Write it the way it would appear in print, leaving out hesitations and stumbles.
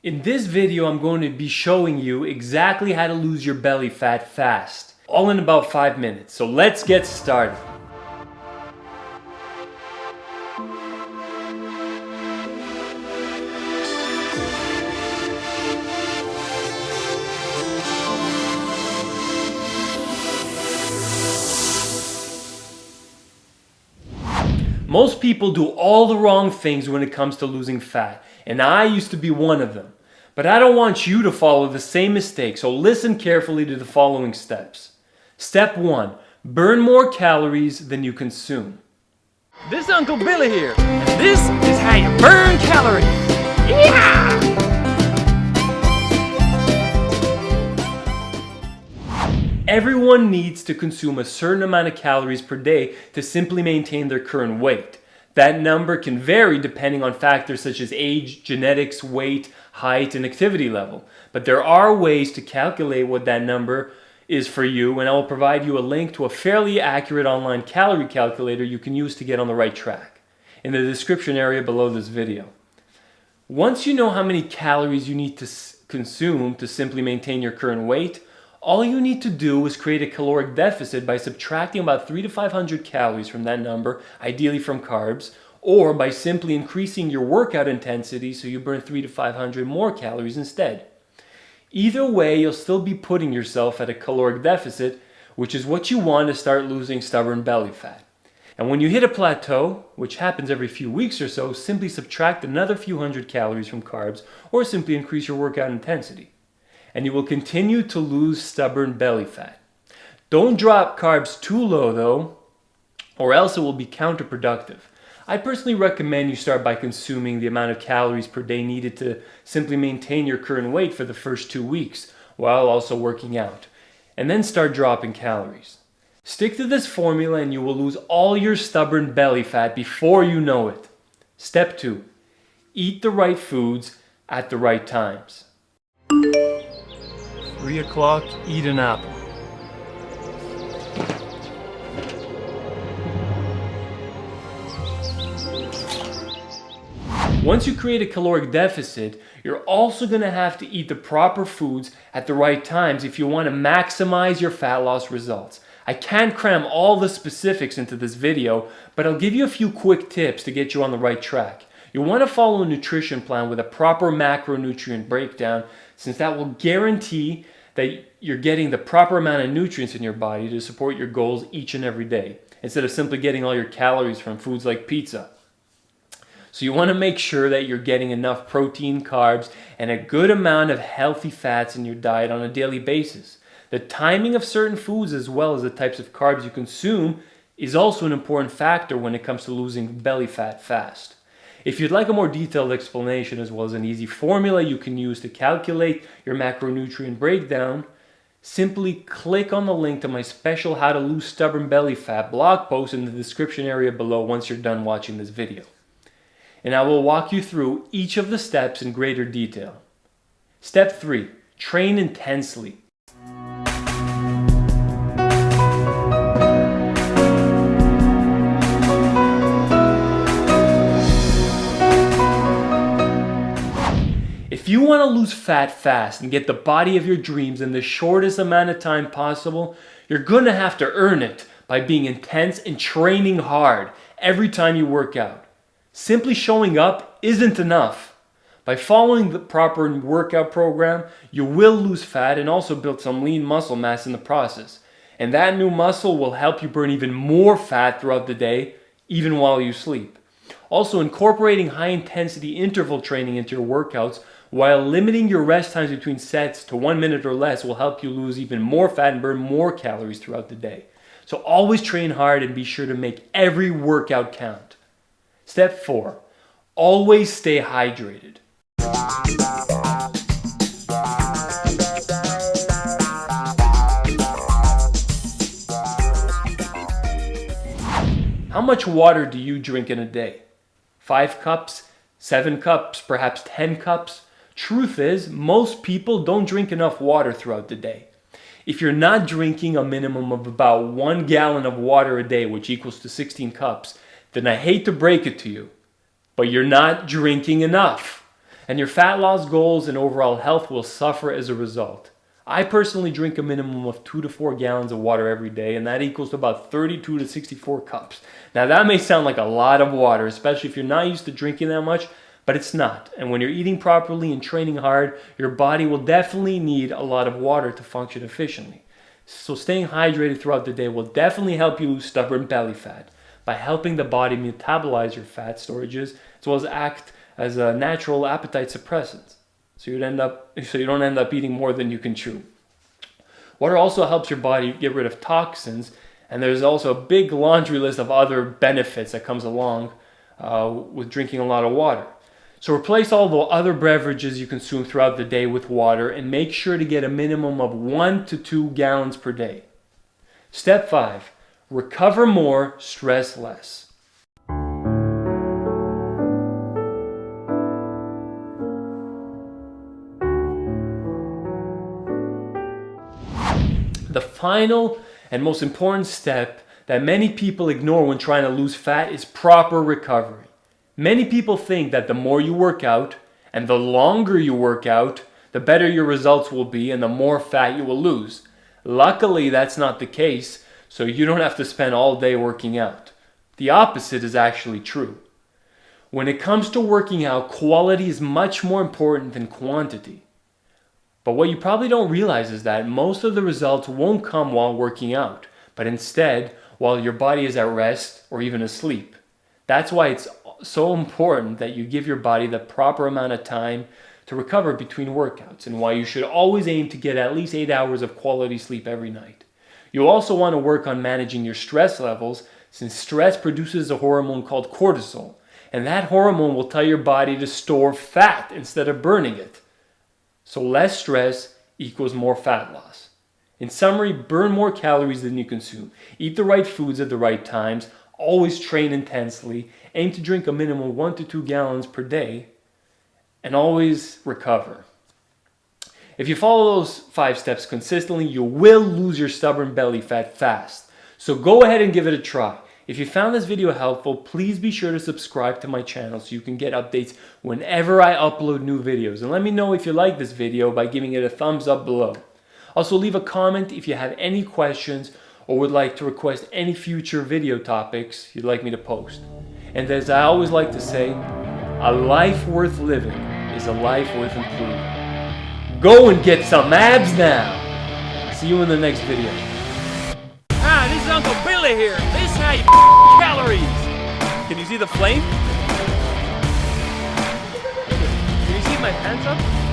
In this video, I'm going to be showing you exactly how to lose your belly fat fast, all in about 5 minutes. So let's get started. Most people do all the wrong things when it comes to losing fat, and I used to be one of them. But I don't want you to follow the same mistake, so listen carefully to the following steps. Step 1. Burn more calories than you consume. This is Uncle Billy here, and this is how you burn calories. Yeah! Everyone needs to consume a certain amount of calories per day to simply maintain their current weight. That number can vary depending on factors such as age, genetics, weight, height, and activity level. But there are ways to calculate what that number is for you, and I will provide you a link to a fairly accurate online calorie calculator you can use to get on the right track in the description area below this video. Once you know how many calories you need to consume to simply maintain your current weight, all you need to do is create a caloric deficit by subtracting about 300 to 500 calories from that number, ideally from carbs, or by simply increasing your workout intensity so you burn 300 to 500 more calories instead. Either way, you'll still be putting yourself at a caloric deficit, which is what you want to start losing stubborn belly fat. And when you hit a plateau, which happens every few weeks or so, simply subtract another few hundred calories from carbs, or simply increase your workout intensity. And you will continue to lose stubborn belly fat. Don't drop carbs too low though, or else it will be counterproductive. I personally recommend you start by consuming the amount of calories per day needed to simply maintain your current weight for the first 2 weeks, while also working out, and then start dropping calories. Stick to this formula and you will lose all your stubborn belly fat before you know it. Step 2. Eat the right foods at the right times. 3 o'clock, eat an apple. Once you create a caloric deficit, you're also going to have to eat the proper foods at the right times if you want to maximize your fat loss results. I can't cram all the specifics into this video, but I'll give you a few quick tips to get you on the right track. You'll want to follow a nutrition plan with a proper macronutrient breakdown, since that will guarantee that you're getting the proper amount of nutrients in your body to support your goals each and every day, instead of simply getting all your calories from foods like pizza. So you want to make sure that you're getting enough protein, carbs, and a good amount of healthy fats in your diet on a daily basis. The timing of certain foods as well as the types of carbs you consume is also an important factor when it comes to losing belly fat fast. If you'd like a more detailed explanation as well as an easy formula you can use to calculate your macronutrient breakdown, simply click on the link to my special How to Lose Stubborn Belly Fat blog post in the description area below once you're done watching this video. And I will walk you through each of the steps in greater detail. Step 3. Train intensely. If you want to lose fat fast and get the body of your dreams in the shortest amount of time possible, you're going to have to earn it by being intense and training hard every time you work out. Simply showing up isn't enough. By following the proper workout program, you will lose fat and also build some lean muscle mass in the process. And that new muscle will help you burn even more fat throughout the day, even while you sleep. Also, incorporating high-intensity interval training into your workouts while limiting your rest times between sets to 1 minute or less will help you lose even more fat and burn more calories throughout the day. So always train hard and be sure to make every workout count. Step 4. Always stay hydrated. How much water do you drink in a day? 5 cups? 7 cups? Perhaps 10 cups? Truth is, most people don't drink enough water throughout the day. If you're not drinking a minimum of about 1 gallon of water a day, which equals to 16 cups, then I hate to break it to you, but you're not drinking enough. and your fat loss goals and overall health will suffer as a result. I personally drink a minimum of 2 to 4 gallons of water every day, and that equals to about 32 to 64 cups. Now that may sound like a lot of water, especially if you're not used to drinking that much, but it's not. And when you're eating properly and training hard, your body will definitely need a lot of water to function efficiently. So staying hydrated throughout the day will definitely help you lose stubborn belly fat by helping the body metabolize your fat storages, as well as act as a natural appetite suppressant. So you don't end up eating more than you can chew. Water also helps your body get rid of toxins, and there's also a big laundry list of other benefits that comes along with drinking a lot of water. So replace all the other beverages you consume throughout the day with water, and make sure to get a minimum of 1 to 2 gallons per day. Step 5. Recover more, stress less. The final and most important step that many people ignore when trying to lose fat is proper recovery. Many people think that the more you work out and the longer you work out, the better your results will be and the more fat you will lose. Luckily, that's not the case, so you don't have to spend all day working out. The opposite is actually true. When it comes to working out, quality is much more important than quantity. But what you probably don't realize is that most of the results won't come while working out, but instead while your body is at rest or even asleep. That's why it's so important that you give your body the proper amount of time to recover between workouts, and why you should always aim to get at least 8 hours of quality sleep every night. You'll also want to work on managing your stress levels, since stress produces a hormone called cortisol, and that hormone will tell your body to store fat instead of burning it. So less stress equals more fat loss. In summary, burn more calories than you consume. Eat the right foods at the right times. Always train intensely. Aim to drink a minimum of 1 to 2 gallons per day. And always recover. If you follow those 5 steps consistently, you will lose your stubborn belly fat fast. So go ahead and give it a try. If you found this video helpful, please be sure to subscribe to my channel so you can get updates whenever I upload new videos. And let me know if you like this video by giving it a thumbs up below. Also, leave a comment if you have any questions or would like to request any future video topics you'd like me to post. And as I always like to say, a life worth living is a life worth improving. Go and get some abs now! See you in the next video. Hi, this is Uncle Billy here. This is how you calories. Can you see the flame? Can you see my pants up?